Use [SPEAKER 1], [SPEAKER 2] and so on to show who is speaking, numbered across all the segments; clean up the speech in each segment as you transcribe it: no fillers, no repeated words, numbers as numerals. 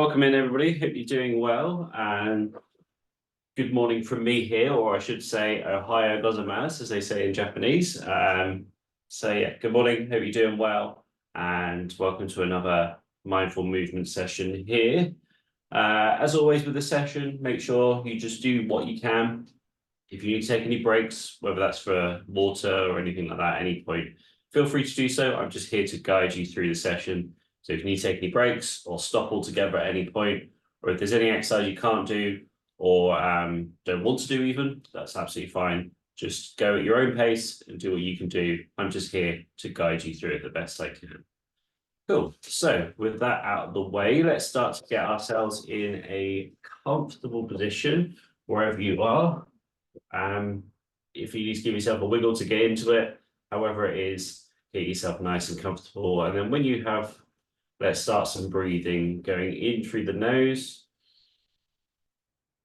[SPEAKER 1] Welcome in, everybody. Hope you're doing well. And good morning from me here, or I should say, Ohio gozaimasu, as they say in Japanese. Yeah, good morning. Hope you're doing well, and welcome to another mindful movement session here. As always with the session, make sure you just do what you can. If you need to take any breaks, whether that's for water or anything like that, at any point, feel free to do so. I'm just here to guide you through the session. So if you need to take any breaks or stop altogether at any point, or if there's any exercise you can't do or don't want to do even, that's absolutely fine. Just go at your own pace and do what you can do. I'm just here to guide you through it the best I can. Cool. So with that out of the way, let's start to get ourselves in a comfortable position wherever you are. If you need to give yourself a wiggle to get into it, however it is, get yourself nice and comfortable. And then when you have, let's start some breathing, going in through the nose,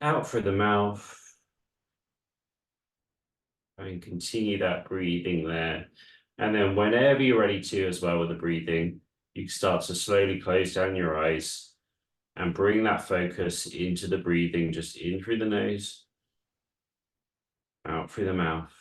[SPEAKER 1] out through the mouth, and continue that breathing there. And then whenever you're ready to as well with the breathing, you can start to slowly close down your eyes and bring that focus into the breathing, just in through the nose, out through the mouth.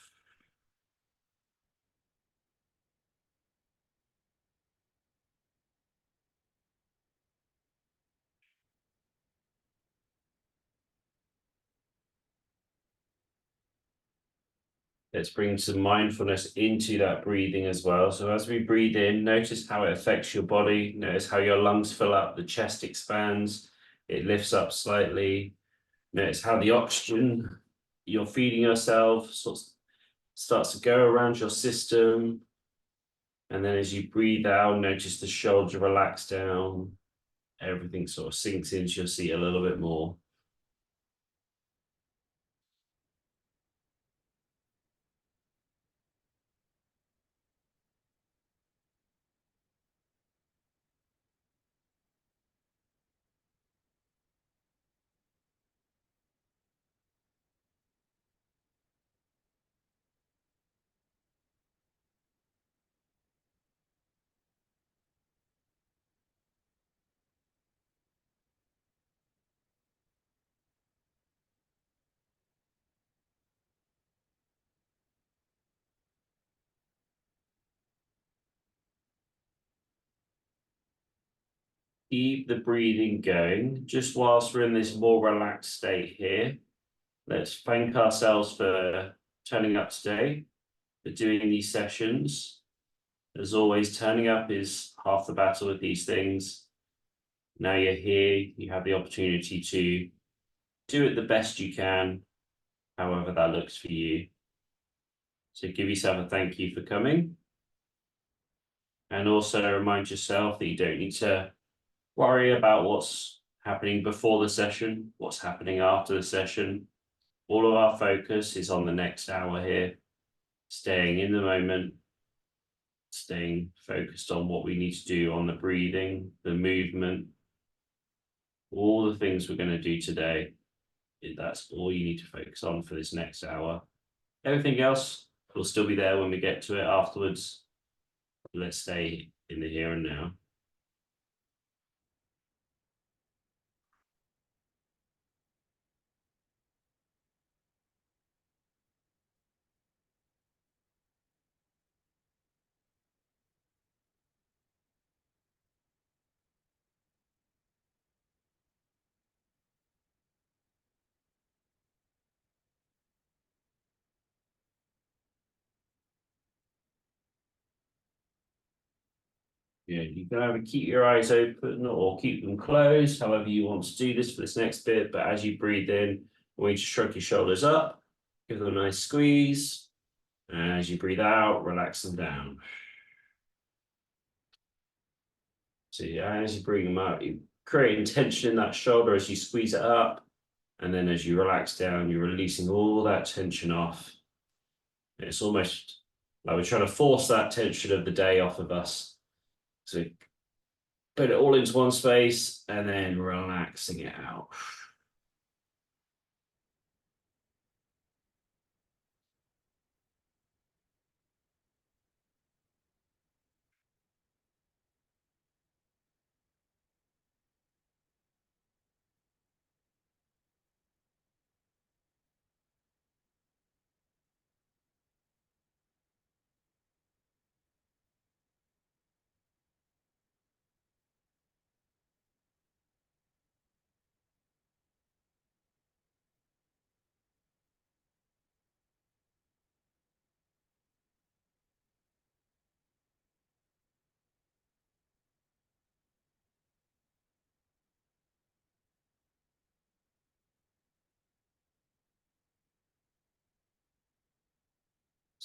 [SPEAKER 1] Let's bring some mindfulness into that breathing as well. So as we breathe in, notice how it affects your body. Notice how your lungs fill up, the chest expands, it lifts up slightly. Notice how the oxygen you're feeding yourself starts to go around your system. And then as you breathe out, notice the shoulders relax down. Everything sort of sinks into your seat a little bit more. Keep the breathing going. Just whilst we're in this more relaxed state here, let's thank ourselves for turning up today, for doing these sessions. As always, turning up is half the battle with these things. Now you're here, you have the opportunity to do it the best you can, however that looks for you. So give yourself a thank you for coming. And also remind yourself that you don't need to worry about what's happening before the session, what's happening after the session. All of our focus is on the next hour here, staying in the moment, staying focused on what we need to do on the breathing, the movement, all the things we're going to do today. That's all you need to focus on for this next hour. Everything else will still be there when we get to it afterwards. Let's stay in the here and now. Yeah, you can either keep your eyes open or keep them closed, however you want to do this for this next bit. But as you breathe in, I want you to shrug your shoulders up, give them a nice squeeze. And as you breathe out, relax them down. So as you bring them out, you create tension in that shoulder as you squeeze it up. And then as you relax down, you're releasing all that tension off. It's almost like we're trying to force that tension of the day off of us. So put it all into one space and then relaxing it out.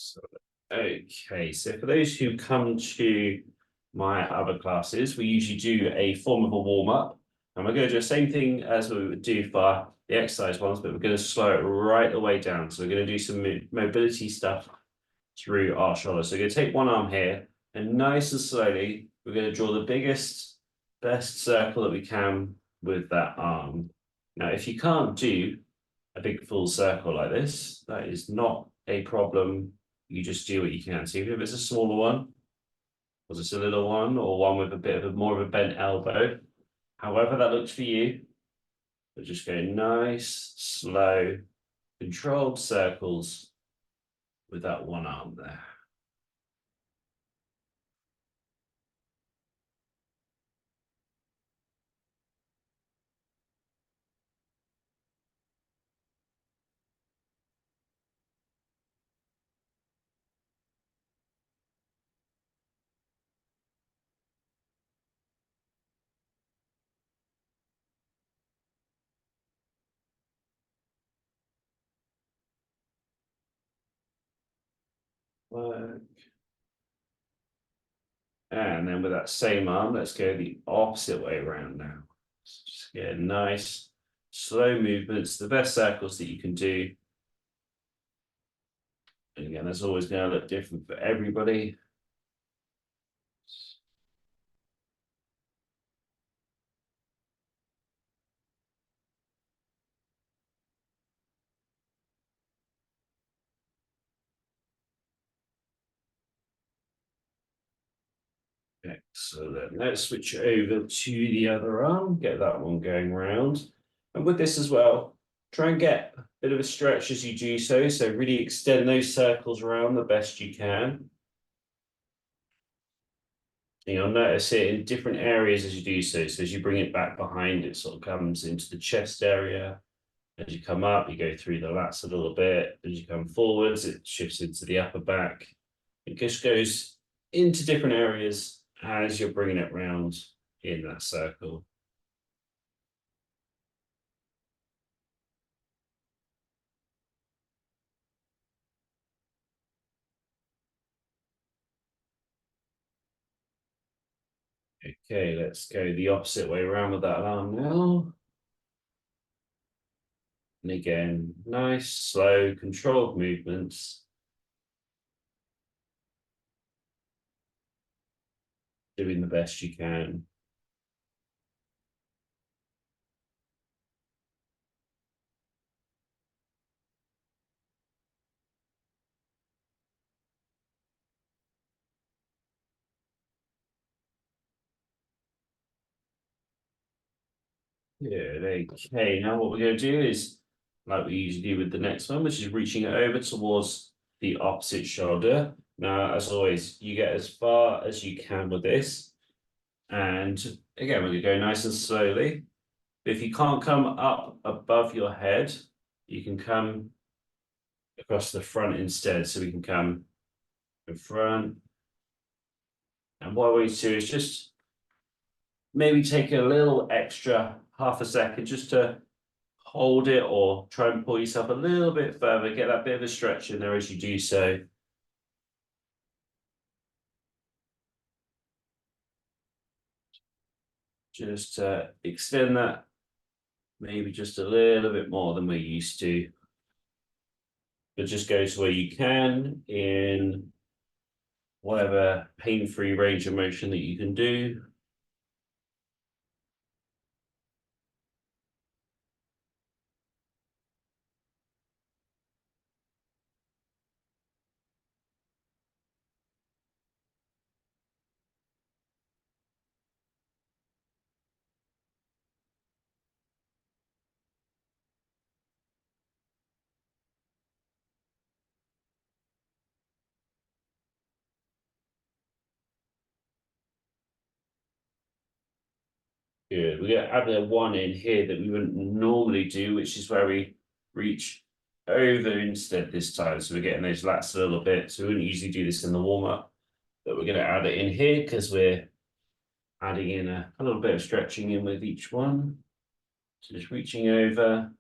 [SPEAKER 1] So, okay, so for those who come to my other classes, we usually do a form of a warm-up. And we're going to do the same thing as we would do for the exercise ones, but we're going to slow it right the way down. So we're going to do some mobility stuff through our shoulders. So we're going to take one arm here and nice and slowly, we're going to draw the best circle that we can with that arm. Now, if you can't do a big full circle like this, that is not a problem. You just do what you can. So even if it's a smaller one, or just a little one, or one with a bit of more of a bent elbow, however that looks for you, but just go nice, slow, controlled circles with that one arm there. Work. And then with that same arm, let's go the opposite way around now. So just get nice, slow movements, the best circles that you can do. And again, that's always going to look different for everybody. Excellent. Let's switch over to the other arm, get that one going round. And with this as well, try and get a bit of a stretch as you do so. So really extend those circles around the best you can. And you'll notice it in different areas as you do so. So as you bring it back behind, it sort of comes into the chest area. As you come up, you go through the lats a little bit. As you come forwards, it shifts into the upper back. It just goes into different areas as you're bringing it round in that circle. Okay, let's go the opposite way around with that arm now. And again, nice, slow, controlled movements. Doing the best you can. Good, okay. Now what we're going to do is, like we usually do with the next one, which is reaching it over towards the opposite shoulder. Now, as always, you get as far as you can with this. And again, we're going to go nice and slowly. If you can't come up above your head, you can come across the front instead. So we can come in front. And what we do is just maybe take a little extra half a second just to hold it or try and pull yourself a little bit further, get that bit of a stretch in there as you do so. Just extend that maybe just a little bit more than we're used to. But just go to where you can in whatever pain-free range of motion that you can do. Good. We're going to add a one in here that we wouldn't normally do, which is where we reach over instead this time. So we're getting those lats a little bit. So we wouldn't usually do this in the warm-up, but we're going to add it in here because we're adding in a little bit of stretching in with each one. So just reaching over.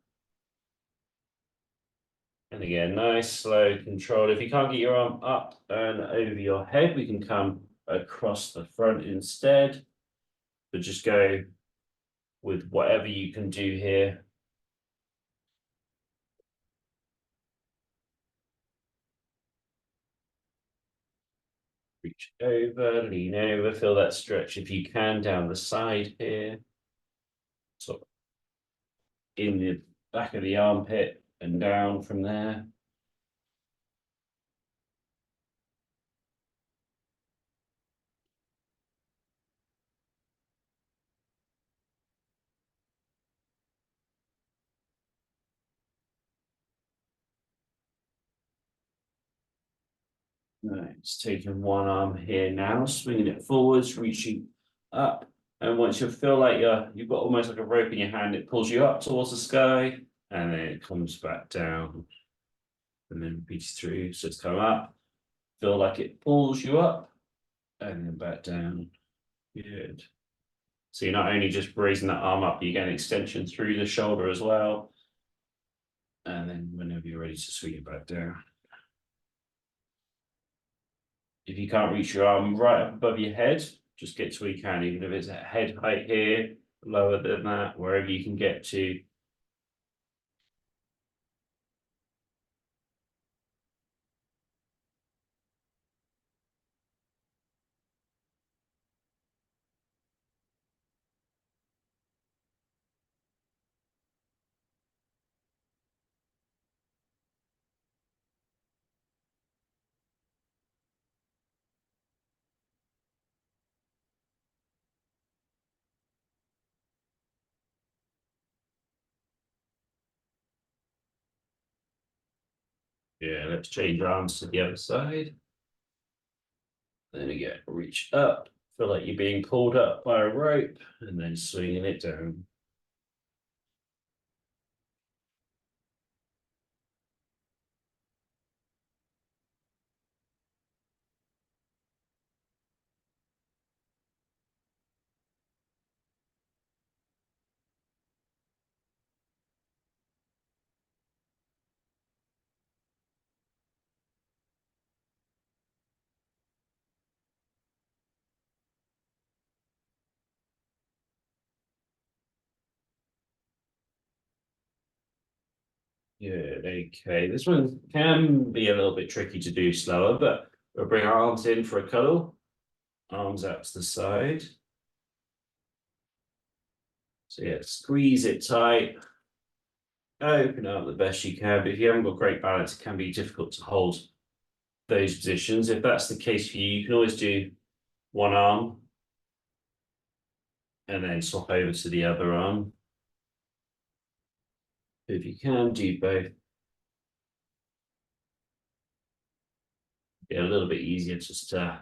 [SPEAKER 1] And again, nice, slow, controlled. If you can't get your arm up and over your head, we can come across the front instead. But just go with whatever you can do here. Reach over, lean over, feel that stretch if you can down the side here. Sort of in the back of the armpit and down from there. Nice, taking one arm here now, swinging it forwards, reaching up. And once you feel like you've got almost like a rope in your hand, it pulls you up towards the sky and then it comes back down and then repeats through. So it's come up, feel like it pulls you up and then back down. Good. So you're not only just raising that arm up, you get an extension through the shoulder as well. And then whenever you're ready to swing it back down. If you can't reach your arm right up above your head, just get to where you can, even if it's at head height here, lower than that, wherever you can get to. Yeah, let's change arms to the other side. Then again, reach up, feel like you're being pulled up by a rope, and then swinging it down. Good, okay. This one can be a little bit tricky to do slower, but we'll bring our arms in for a cuddle. Arms out to the side. So yeah, squeeze it tight. Open up the best you can, but if you haven't got great balance, it can be difficult to hold those positions. If that's the case for you, you can always do one arm and then swap over to the other arm. If you can do both, be a little bit easier just to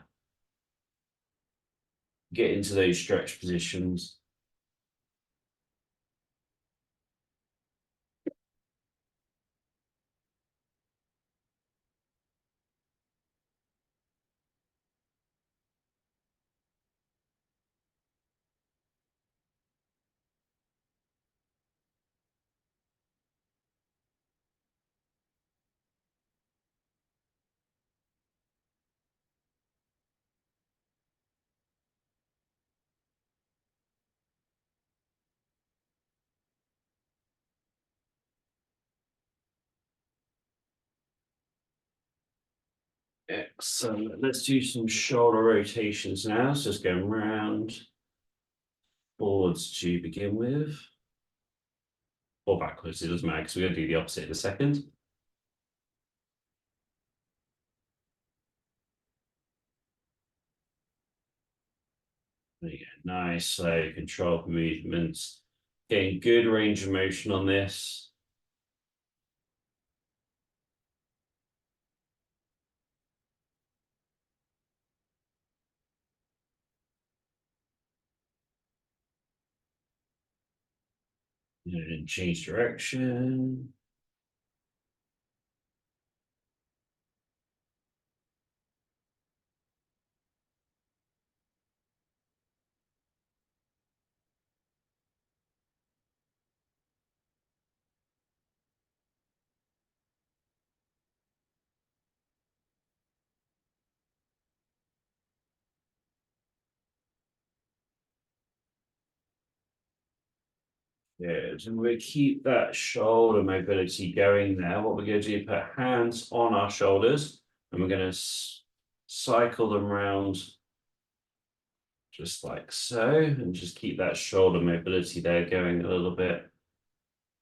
[SPEAKER 1] get into those stretch positions. Excellent. Let's do some shoulder rotations now. So just going round, forwards to begin with, or backwards. It doesn't matter because we're going to do the opposite in a second. There you go. Nice, slow, controlled movements. Getting good range of motion on this. And change direction. Good. And we keep that shoulder mobility going there. What we're going to do, put hands on our shoulders, and we're going to cycle them around just like so, and just keep that shoulder mobility there going a little bit.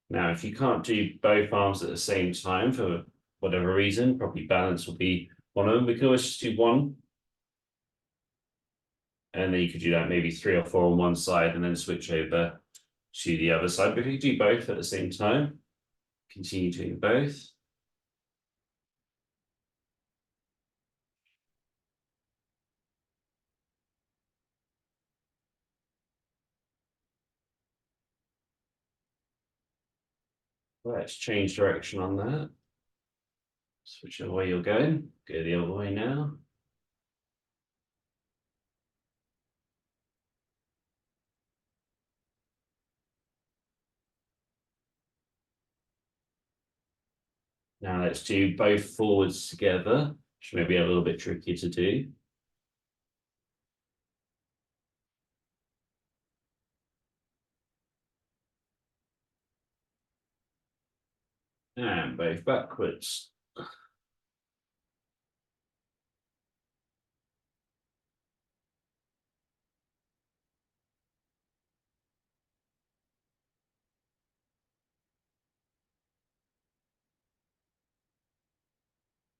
[SPEAKER 1] Now, if you can't do both arms at the same time for whatever reason, probably balance will be one of them. We can always just do one. And then you could do that maybe 3 or 4 on one side and then switch over to the other side. But if you do both at the same time, continue doing both. Let's change direction on that. Switch the way you're going. Go the other way now. Now let's do both forwards together, which may be a little bit tricky to do. And both backwards.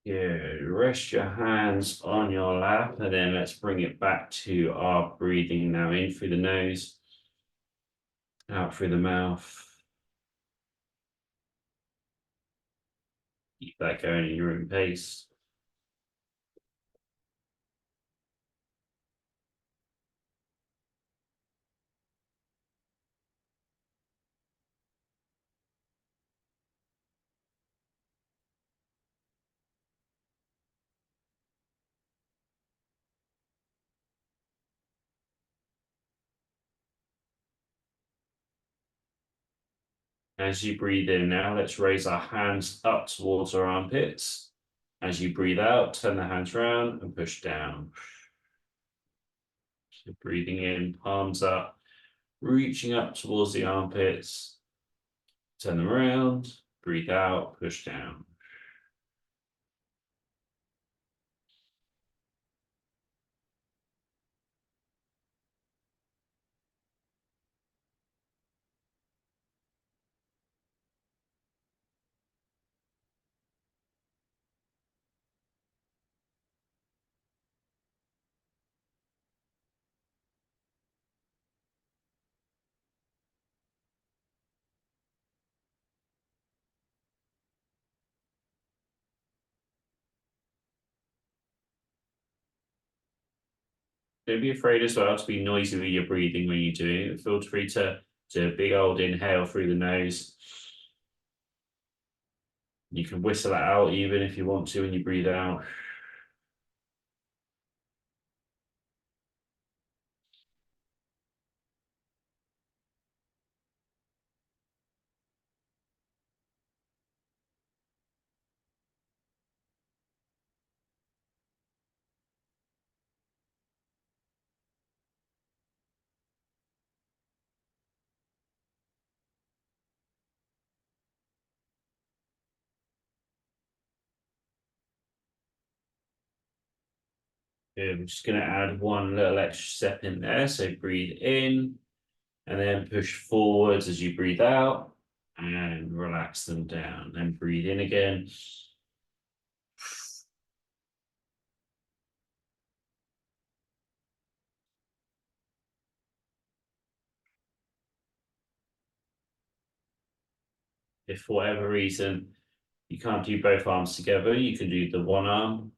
[SPEAKER 1] Good. Rest your hands on your lap, and then let's bring it back to our breathing now. In through the nose, out through the mouth. Keep that going in your own pace. As you breathe in now, let's raise our hands up towards our armpits. As you breathe out, turn the hands around and push down. So breathing in, palms up, reaching up towards the armpits. Turn them around, breathe out, push down. Don't be afraid as well to be noisy with your breathing when you're doing it. Feel free to do a big old inhale through the nose. You can whistle it out even if you want to when you breathe out. I'm just going to add one little extra step in there. So breathe in and then push forwards as you breathe out and relax them down. Then breathe in again. If for whatever reason you can't do both arms together, you can do the one arm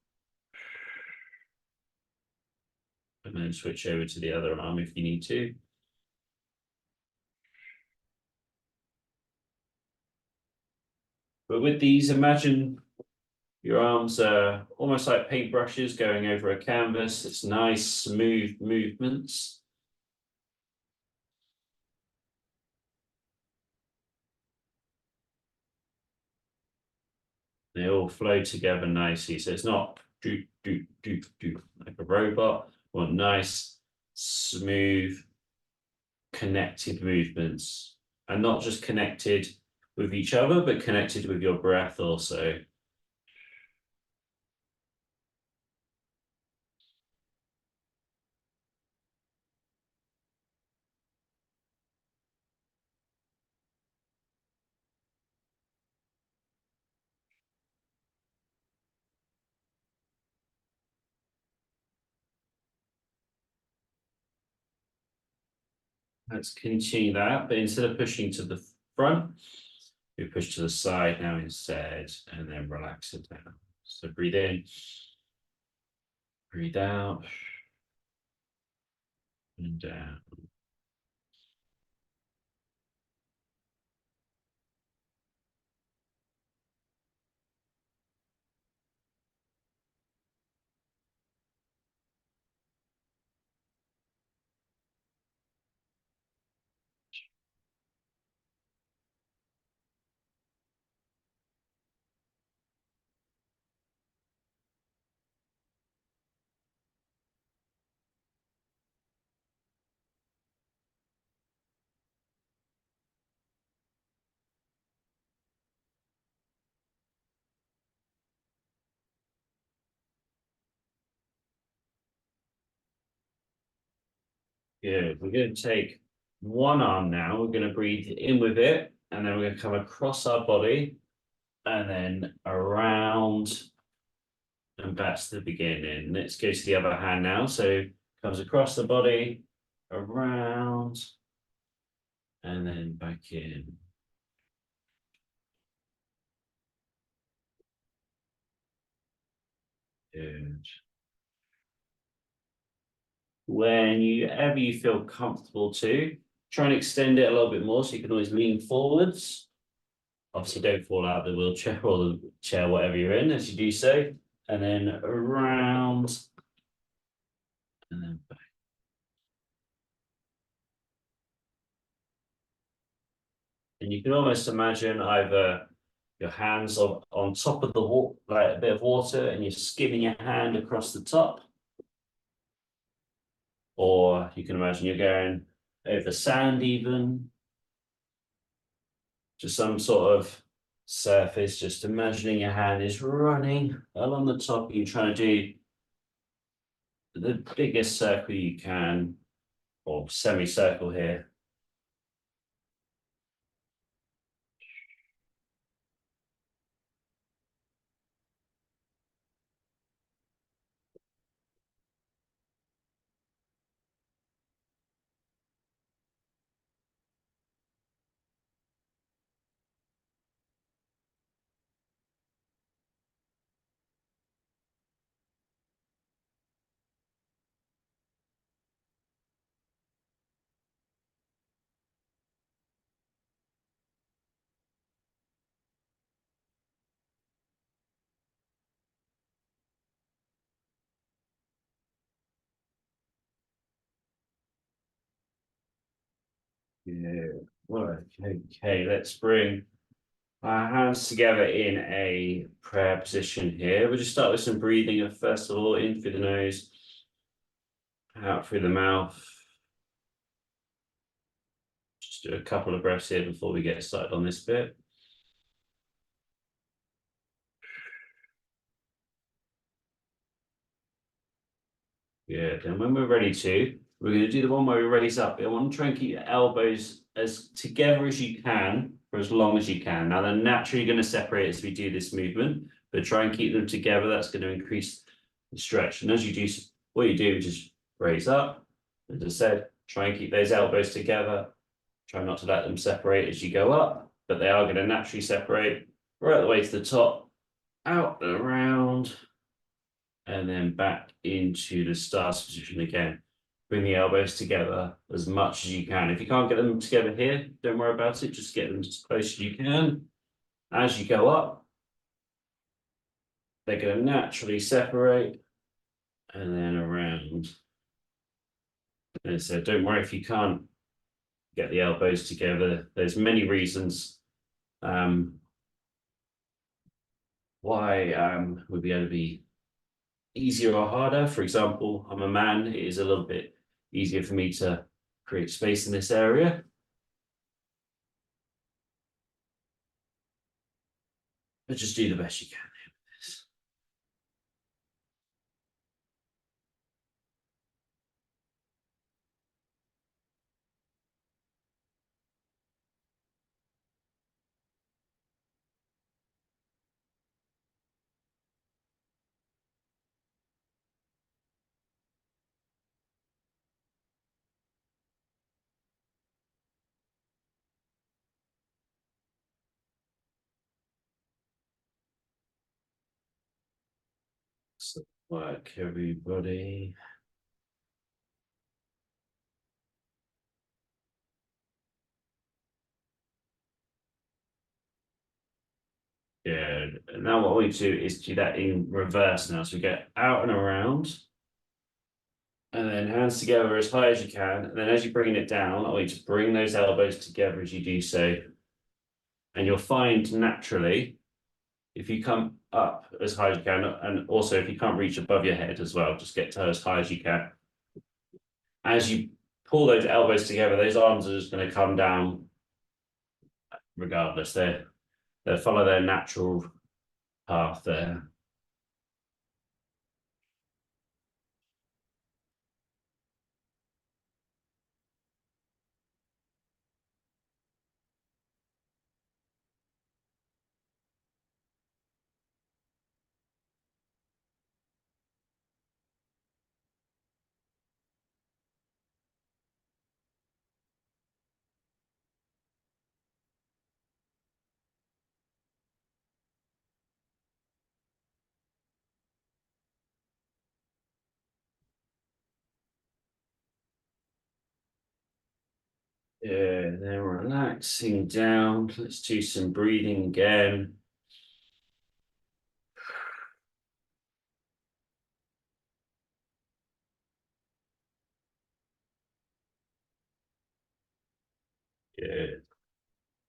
[SPEAKER 1] and then switch over to the other arm if you need to. But with these, imagine your arms are almost like paintbrushes going over a canvas. It's nice, smooth movements. They all flow together nicely. So it's not do, do, do, do, like a robot, or nice, smooth, connected movements and not just connected with each other, but connected with your breath also. Let's continue that, but instead of pushing to the front, we push to the side now instead, and then relax it down. So breathe in, breathe out, and down. Good. We're going to take one arm now. We're going to breathe in with it, and then we're going to come across our body, and then around and back to the beginning. Let's go to the other hand now. So comes across the body, around, and then back in. Good. Whenever you feel comfortable to, try and extend it a little bit more so you can always lean forwards. Obviously, don't fall out of the wheelchair or the chair, whatever you're in, as you do so. And then around, and then back. And you can almost imagine either your hands on top of the water, like a bit of water, and you're skimming your hand across the top. Or you can imagine you're going over sand even, to some sort of surface, just imagining your hand is running along the top. You're trying to do the biggest circle you can, or semicircle here. Yeah. Well, okay, let's bring our hands together in a prayer position here. We'll just start with some breathing. First of all, in through the nose, out through the mouth. Just do a couple of breaths here before we get started on this bit. Good. And when we're ready to, we're going to do the one where we raise up. I want to try and keep your elbows as together as you can for as long as you can. Now they're naturally going to separate as we do this movement, but try and keep them together. That's going to increase the stretch. And as you do, what you do is just raise up. As I said, try and keep those elbows together. Try not to let them separate as you go up, but they are going to naturally separate right the way to the top, out and around, and then back into the stance position again. Bring the elbows together as much as you can. If you can't get them together here, don't worry about it. Just get them as close as you can. As you go up, they're going to naturally separate and then around. And so don't worry if you can't get the elbows together. There's many reasons why we'll be able to be easier or harder. For example, I'm a man, it is a little bit easier for me to create space in this area. but just do the best you can here with this. So work, everybody. Good. And now what we do is do that in reverse now. So we get out and around. And then hands together as high as you can. And then as you're bringing it down, I want you to bring those elbows together as you do so. And you'll find naturally, if you come up as high as you can, and also if you can't reach above your head as well, just get to as high as you can. As you pull those elbows together, those arms are just going to come down regardless. They'll follow their natural path there. Yeah, then relaxing down. Let's do some breathing again. Good.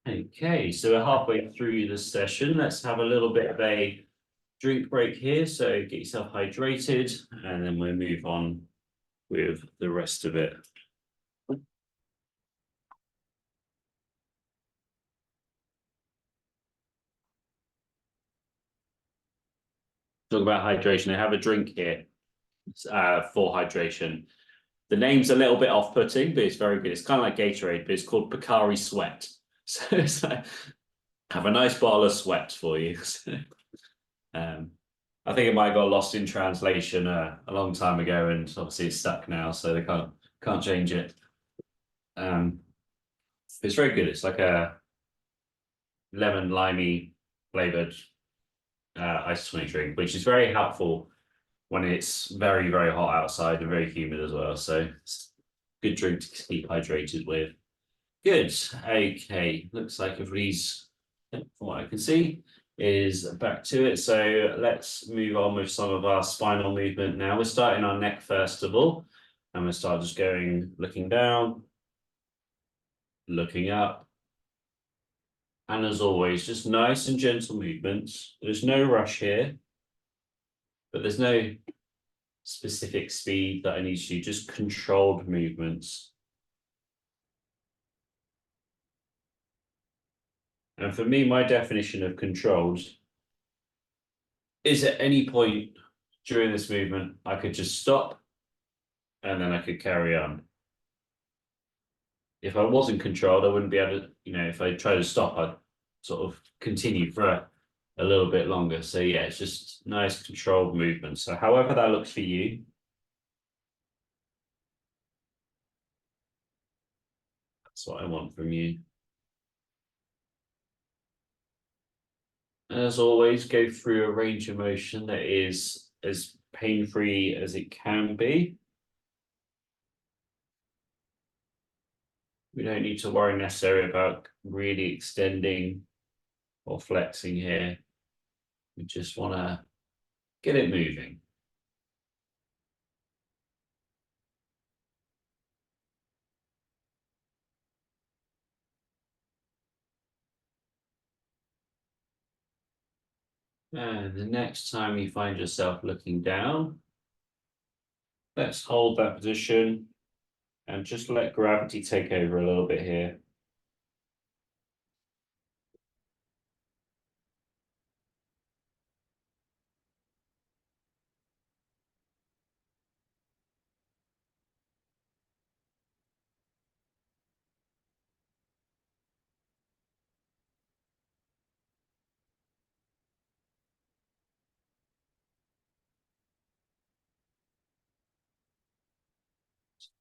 [SPEAKER 1] Okay, so we're halfway through the session. Let's have a little bit of a drink break here. So get yourself hydrated, and then we'll move on with the rest of it. Talk about hydration. I have a drink here for hydration. The name's a little bit off-putting, but it's very good. It's kind of like Gatorade, but it's called Pocari Sweat. So it's like, have a nice bottle of sweat for you. I think it might have got lost in translation a long time ago, and obviously it's stuck now, so they can't change it. It's very good. It's like a lemon limey flavored isotonic drink, which is very helpful when it's very, very hot outside and very humid as well. So it's a good drink to keep hydrated with. Good. Okay. Looks like everybody's, from what I can see, is back to it. So let's move on with some of our spinal movement now. We're starting our neck first of all. And we'll start just going, looking down, looking up. And as always, just nice and gentle movements. There's no rush here, but there's no specific speed that I need to do, just controlled movements. And for me, my definition of controlled is at any point during this movement, I could just stop and then I could carry on. If I wasn't controlled, I wouldn't be able to, if I try to stop, I'd sort of continue for a little bit longer. So yeah, it's just nice controlled movement. So however that looks for you, that's what I want from you. As always, go through a range of motion that is as pain-free as it can be. We don't need to worry necessarily about really extending or flexing here. We just want to get it moving. And the next time you find yourself looking down, let's hold that position and just let gravity take over a little bit here.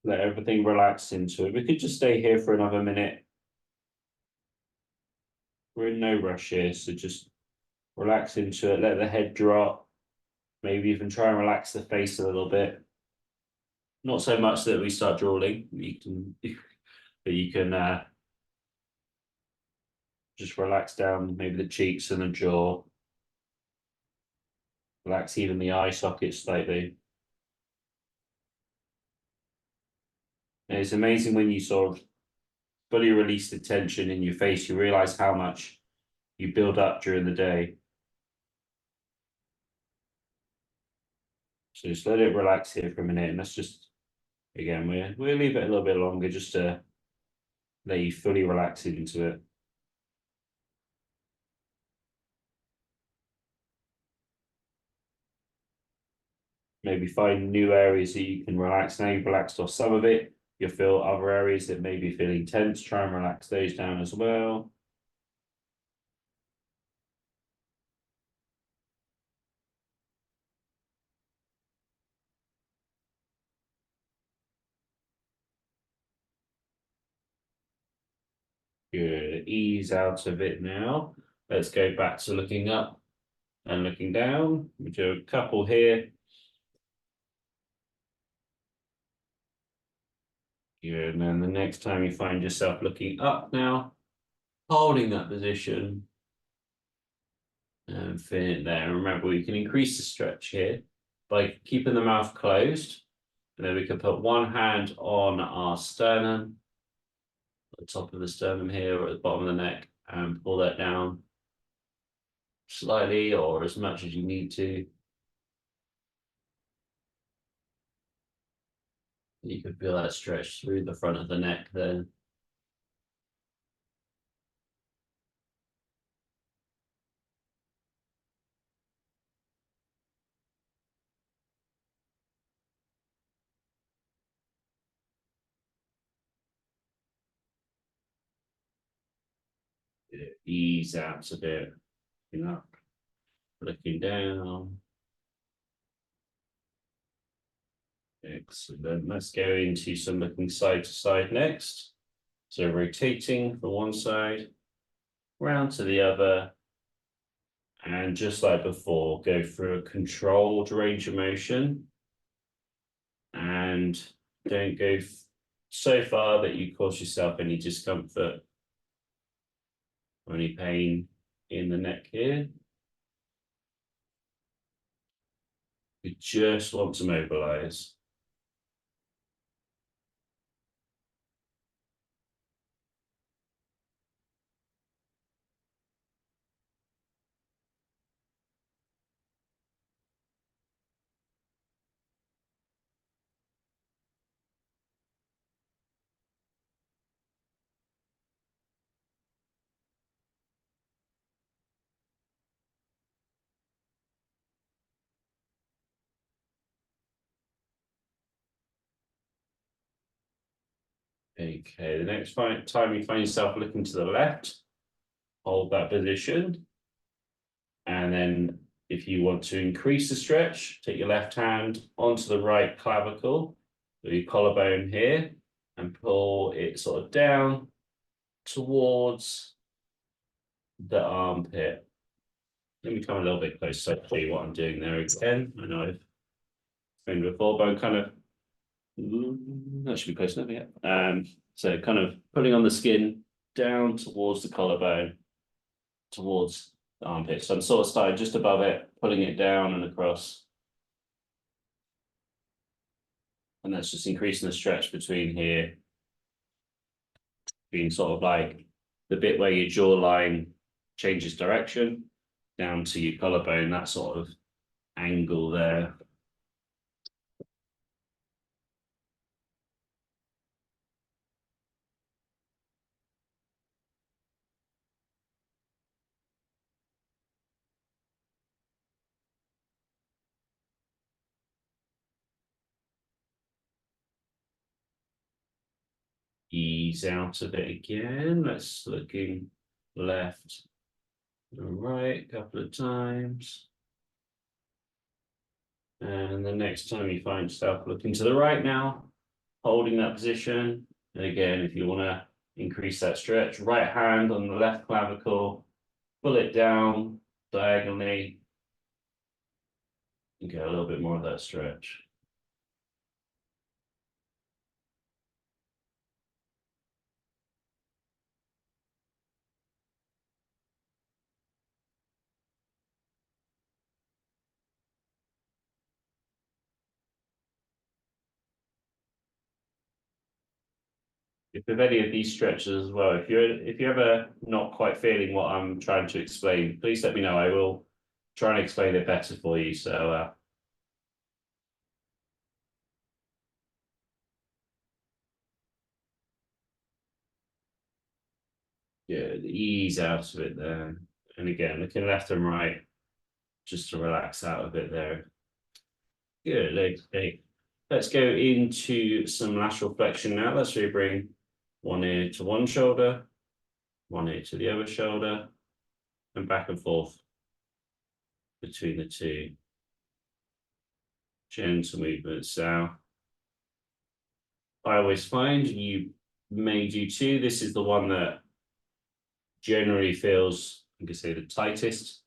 [SPEAKER 1] Let everything relax into it. We could just stay here for another minute. We're in no rush here, so just relax into it, let the head drop. Maybe even try and relax the face a little bit. Not so much that we start drooling. You can, but you can just relax down maybe the cheeks and the jaw. Relax even the eye sockets slightly. And it's amazing when you sort of fully release the tension in your face, you realize how much you build up during the day. So just let it relax here for a minute, and let's just, again, we'll leave it a little bit longer just to let you fully relax into it. Maybe find new areas that you can relax. Now you've relaxed off some of it, you'll feel other areas that may be feeling tense. Try and relax those down as well. Good. Ease out of it now. Let's go back to looking up and looking down. We do a couple here. Good. And then the next time you find yourself looking up now, holding that position and feeling it there. Remember, we can increase the stretch here by keeping the mouth closed. And then we can put one hand on our sternum, at the top of the sternum here, or at the bottom of the neck, and pull that down slightly or as much as you need to. You can feel that stretch through the front of the neck then. Ease out a bit, looking up, looking down. Excellent. Let's go into some looking side to side next. So rotating from one side, round to the other. And just like before, go through a controlled range of motion. And don't go so far that you cause yourself any discomfort or any pain in the neck here. You just want to mobilize. Okay, the next time you find yourself looking to the left, hold that position. And then if you want to increase the stretch, take your left hand onto the right clavicle, your collarbone here, and pull it sort of down towards the armpit. Let me come a little bit closer so I can show you what I'm doing there again. I know I've been before, but I'm kind of, that should be close enough, yeah. So kind of putting on the skin down towards the collarbone, towards the armpit. So I'm sort of starting just above it, pulling it down and across. And that's just increasing the stretch between here, being sort of like the bit where your jawline changes direction down to your collarbone, that sort of angle there. Ease out of it again. Let's looking left and right a couple of times. And the next time you find yourself looking to the right now, holding that position. And again, if you want to increase that stretch, right hand on the left clavicle, pull it down diagonally and get a little bit more of that stretch. If any of these stretches as well, if you're ever not quite feeling what I'm trying to explain, please let me know. I will try and explain it better for you. So yeah, ease out of it there. And again, looking left and right, just to relax out a bit there. Good, okay. Let's go into some lateral flexion now. Let's really bring one ear to one shoulder, one ear to the other shoulder, and back and forth between the two. Gentle movements. So I always find you may do too. This is the one that generally feels, I can say, the tightest.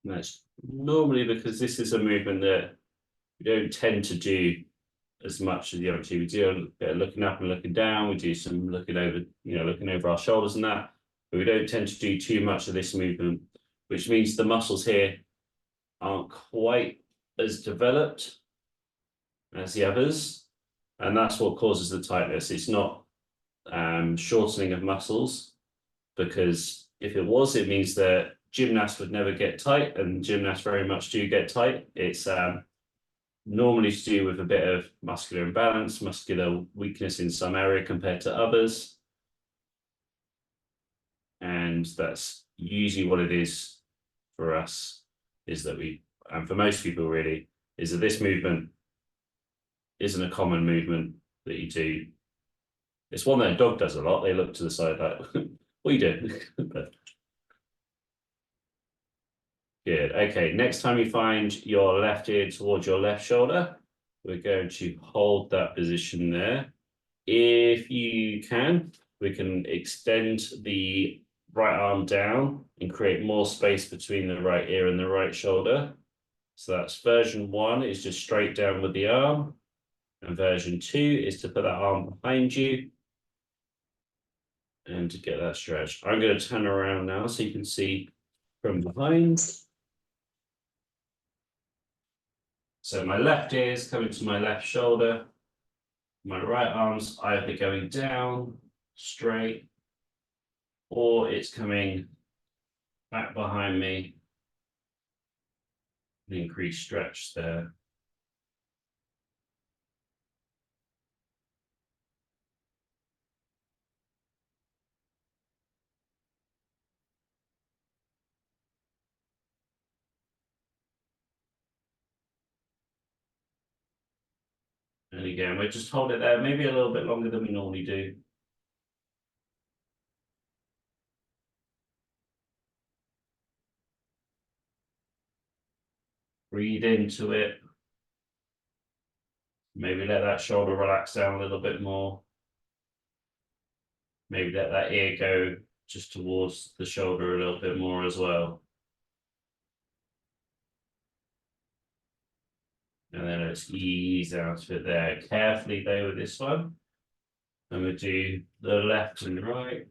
[SPEAKER 1] And that's normally because this is a movement that we don't tend to do as much as the other two. We do a bit of looking up and looking down. We do some looking over, looking over our shoulders and that, but we don't tend to do too much of this movement, which means the muscles here aren't quite as developed as the others. And that's what causes the tightness. It's not shortening of muscles, because if it was, it means that gymnasts would never get tight, and gymnasts very much do get tight. It's normally to do with a bit of muscular imbalance, muscular weakness in some area compared to others. And that's usually what it is for us, is that and for most people really, is that this movement isn't a common movement that you do. It's one that a dog does a lot. They look to the side like, what are you doing? But good. Okay, next time you find your left ear towards your left shoulder, we're going to hold that position there. If you can, we can extend the right arm down and create more space between the right ear and the right shoulder. So that's version 1 is just straight down with the arm. And version 2 is to put that arm behind you and to get that stretch. I'm going to turn around now so you can see from behind. So my left ear is coming to my left shoulder. My right arm's either going down straight, or it's coming back behind me. An increased stretch there. And again, we just hold it there, maybe a little bit longer than we normally do. Breathe into it. Maybe let that shoulder relax down a little bit more. Maybe let that ear go just towards the shoulder a little bit more as well. And then let's ease out of it there. Carefully though with this one. And we'll do the left and right.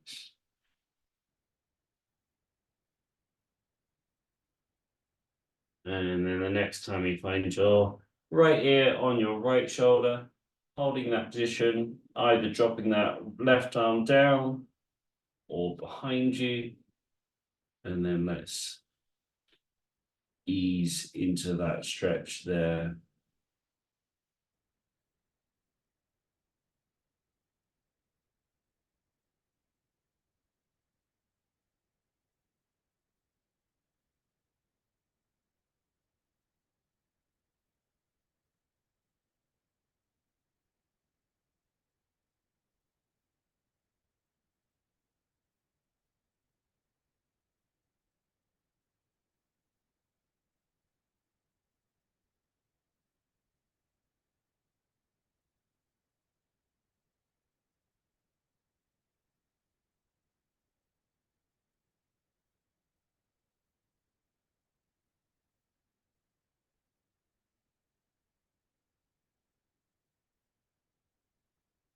[SPEAKER 1] And then the next time you find your right ear on your right shoulder, holding that position, either dropping that left arm down or behind you. And then let's ease into that stretch there.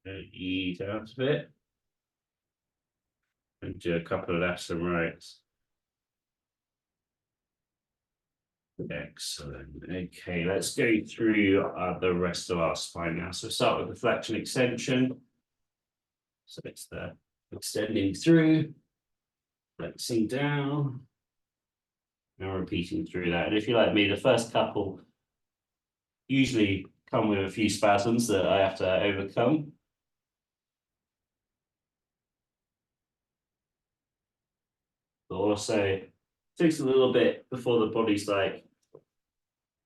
[SPEAKER 1] Ease out a bit and do a couple of lefts and rights. Excellent. Okay, let's go through the rest of our spine now. So start with the flexion extension. So it's the extending through, flexing down, and repeating through that. And if you're like me, the first couple usually come with a few spasms that I have to overcome. But also takes a little bit before the body's like,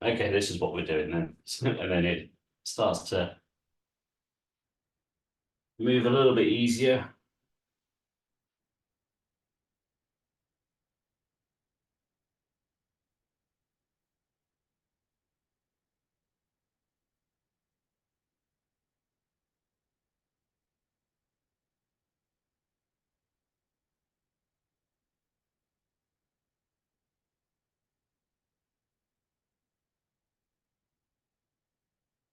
[SPEAKER 1] okay, this is what we're doing then. And then it starts to move a little bit easier.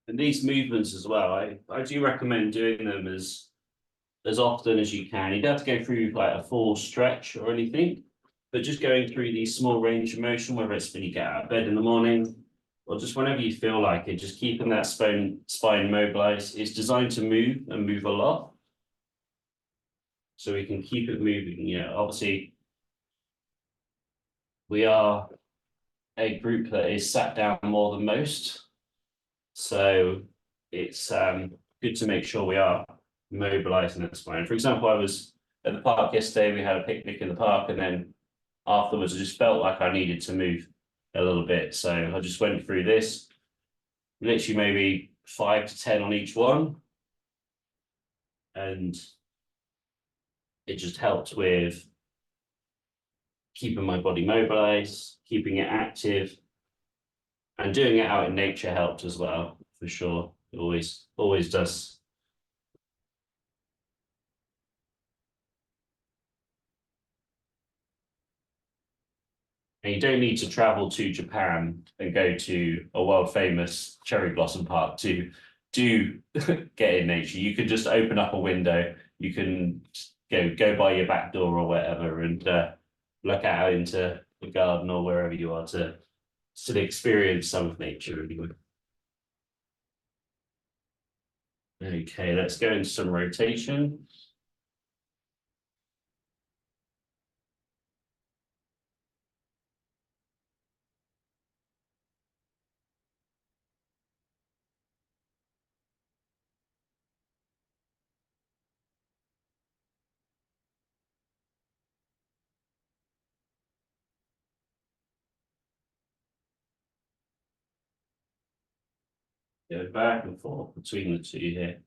[SPEAKER 1] And these movements as well, I do recommend doing them as often as you can. You don't have to go through like a full stretch or anything, but just going through these small range of motion, whether it's when you get out of bed in the morning or just whenever you feel like it, just keeping that spine mobilized. It's designed to move and move a lot. So we can keep it moving. You know, obviously we are a group that is sat down more than most. So it's good to make sure we are mobilizing the spine. For example, I was at the park yesterday, we had a picnic in the park, and then afterwards I just felt like I needed to move a little bit. So I just went through this, literally maybe 5 to 10 on each one. And it just helped with keeping my body mobilized, keeping it active, and doing it out in nature helped as well, for sure. It always does. And you don't need to travel to Japan and go to a world famous cherry blossom park to do get in nature. You could just open up a window. You can go by your back door or whatever and look out into the garden or wherever you are to experience some of nature anyway. Okay, let's go into some rotation. Go back and forth between the two here.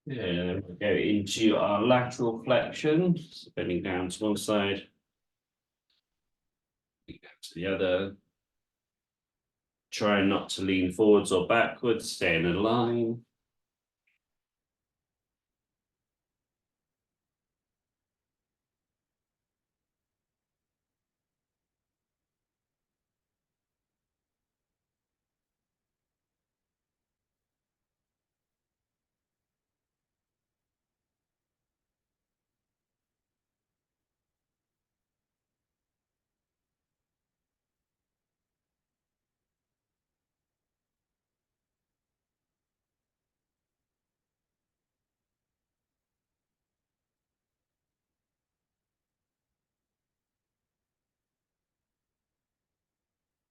[SPEAKER 1] Yeah, and then we'll go into our lateral flexion, so bending down to one side, to the other. Try not to lean forwards or backwards, stay in a line.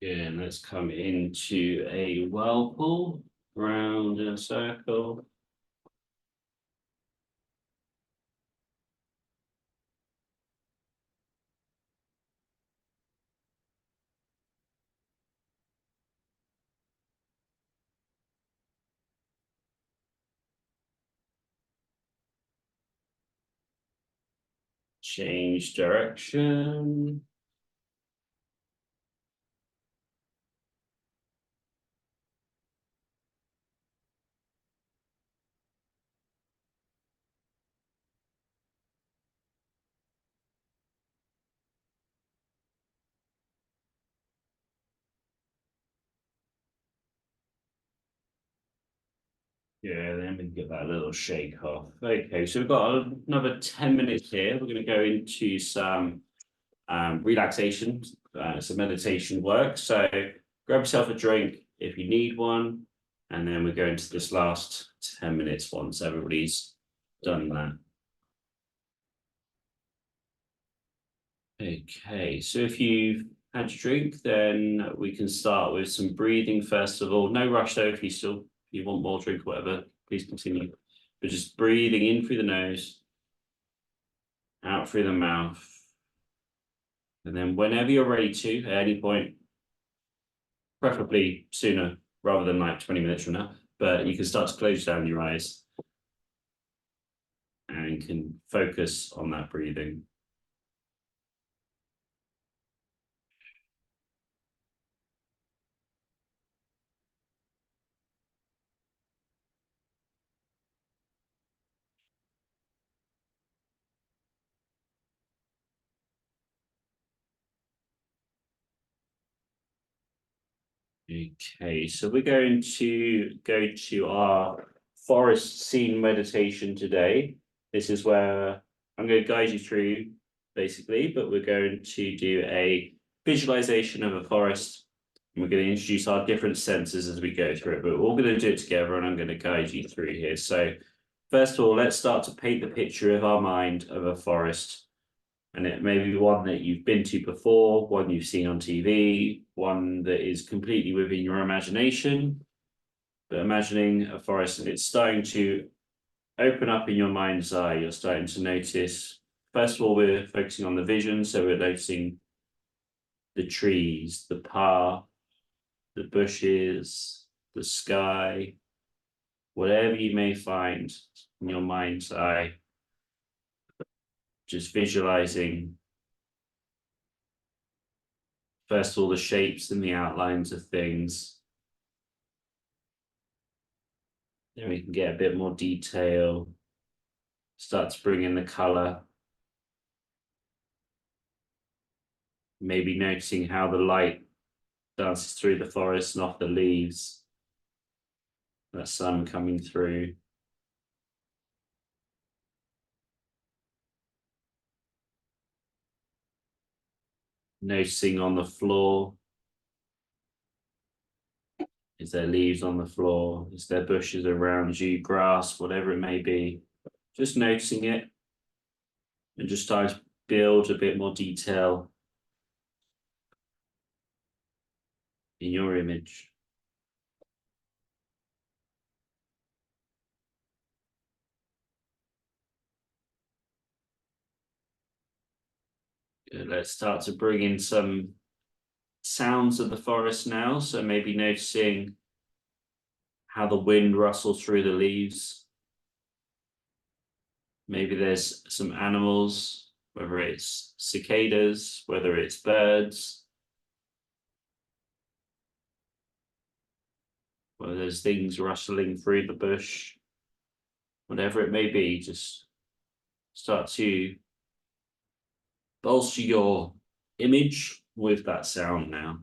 [SPEAKER 1] Yeah, and let's come into a whirlpool, round in a circle. Change direction. Yeah, then we can get that little shake off. Okay, so we've got another 10 minutes here. We're going to go into some relaxation, some meditation work. So grab yourself a drink if you need one, and then we go into this last 10 minutes once everybody's done that. Okay, so if you've had your drink, then we can start with some breathing first of all. No rush though, if you want more drink or whatever, please continue. But just breathing in through the nose, out through the mouth. And then whenever you're ready to, at any point, preferably sooner rather than like 20 minutes from now, but you can start to close down your eyes and can focus on that breathing. Okay, so we're going to go to our forest scene meditation today. This is where I'm going to guide you through basically, but we're going to do a visualization of a forest. And we're going to introduce our different senses as we go through it, but we're all going to do it together and I'm going to guide you through here. So first of all, let's start to paint the picture of our mind of a forest. And it may be one that you've been to before, one you've seen on TV, one that is completely within your imagination. But imagining a forest and it's starting to open up in your mind's eye, you're starting to notice, first of all, we're focusing on the vision. So we're noticing the trees, the path, the bushes, the sky, whatever you may find in your mind's eye. Just visualizing first of all the shapes and the outlines of things. Then we can get a bit more detail, start to bring in the color. Maybe noticing how the light dances through the forest and off the leaves. That sun coming through. Noticing on the floor. Is there leaves on the floor? Is there bushes around you, grass, whatever it may be? Just noticing it and just starting to build a bit more detail in your image. Good. Let's start to bring in some sounds of the forest now. So maybe noticing how the wind rustles through the leaves. Maybe there's some animals, whether it's cicadas, whether it's birds, whether there's things rustling through the bush, whatever it may be, just start to bolster your image with that sound now.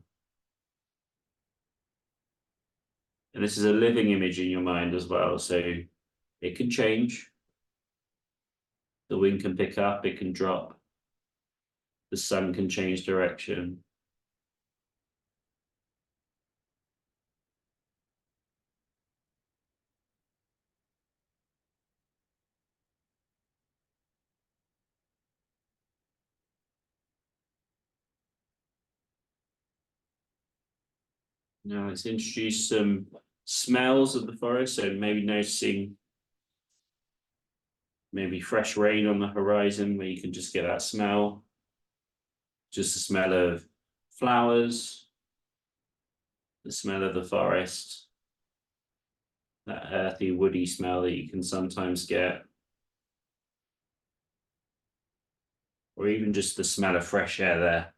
[SPEAKER 1] And this is a living image in your mind as well, so it can change. The wind can pick up, it can drop. The sun can change direction. Now let's introduce some smells of the forest, so maybe noticing maybe fresh rain on the horizon where you can just get that smell. Just the smell of flowers, the smell of the forest, that earthy, woody smell that you can sometimes get. or even just the smell of fresh air there.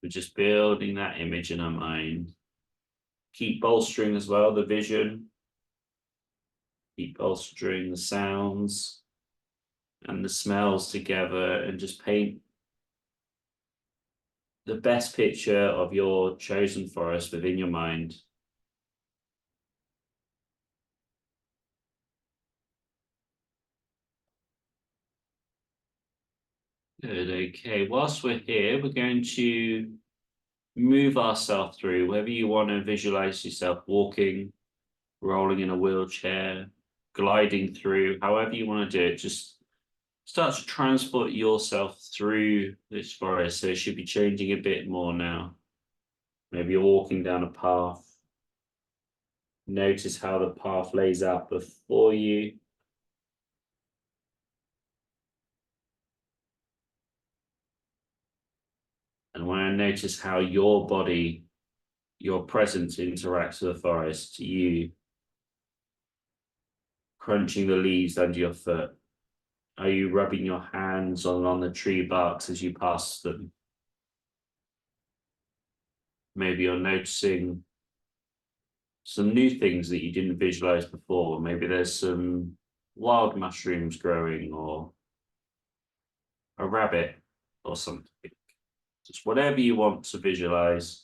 [SPEAKER 1] We're just building that image in our mind. Keep bolstering as well the vision. Keep bolstering the sounds and the smells together, and just paint the best picture of your chosen forest within your mind. Good, okay. Whilst we're here, we're going to move ourselves through, whether you want to visualize yourself walking, rolling in a wheelchair, gliding through, however you want to do it, just start to transport yourself through this forest. So it should be changing a bit more now. Maybe you're walking down a path. Notice how the path lays out before you. And when I notice how your body, your presence interacts with the forest, you crunching the leaves under your foot. Are you rubbing your hands on the tree barks as you pass them? Maybe you're noticing some new things that you didn't visualize before. Maybe there's some wild mushrooms growing, or a rabbit or something. Just whatever you want to visualize.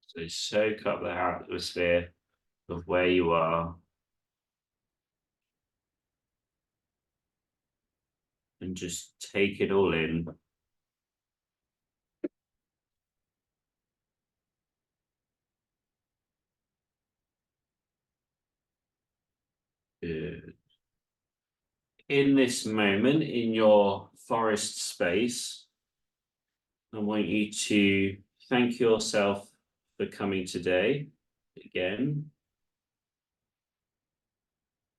[SPEAKER 1] So soak up the atmosphere of where you are, and just take it all in. Good. In this moment, in your forest space, I want you to thank yourself for coming today again.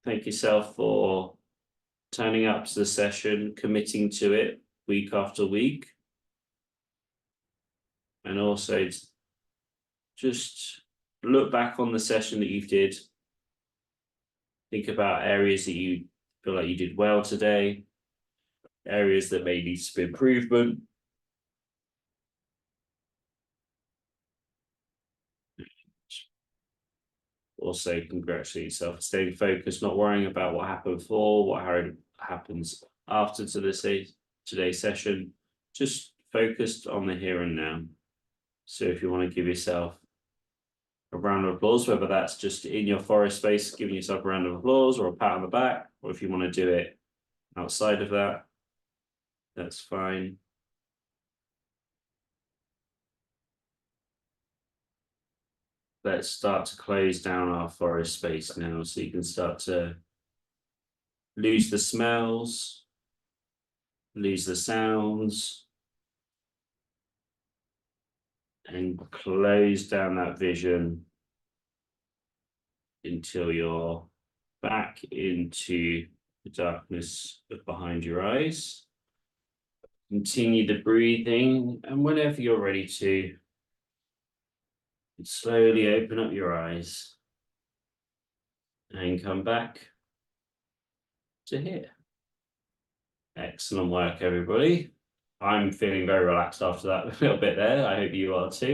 [SPEAKER 1] Thank yourself for turning up to the session, committing to it week after week. And also just look back on the session that you did. Think about areas that you feel like you did well today, areas that may need some improvement. Also congratulate yourself for staying focused, not worrying about what happened before, what happens after today's session, just focused on the here and now. So if you want to give yourself a round of applause, whether that's just in your forest space, giving yourself a round of applause or a pat on the back, or if you want to do it outside of that, that's fine. Let's start to close down our forest space now, so you can start to lose the smells, lose the sounds, and close down that vision until you're back into the darkness behind your eyes. Continue the breathing, and whenever you're ready to, slowly open up your eyes and come back to here. Excellent work, everybody. I'm feeling very relaxed after that little bit there. I hope you are too.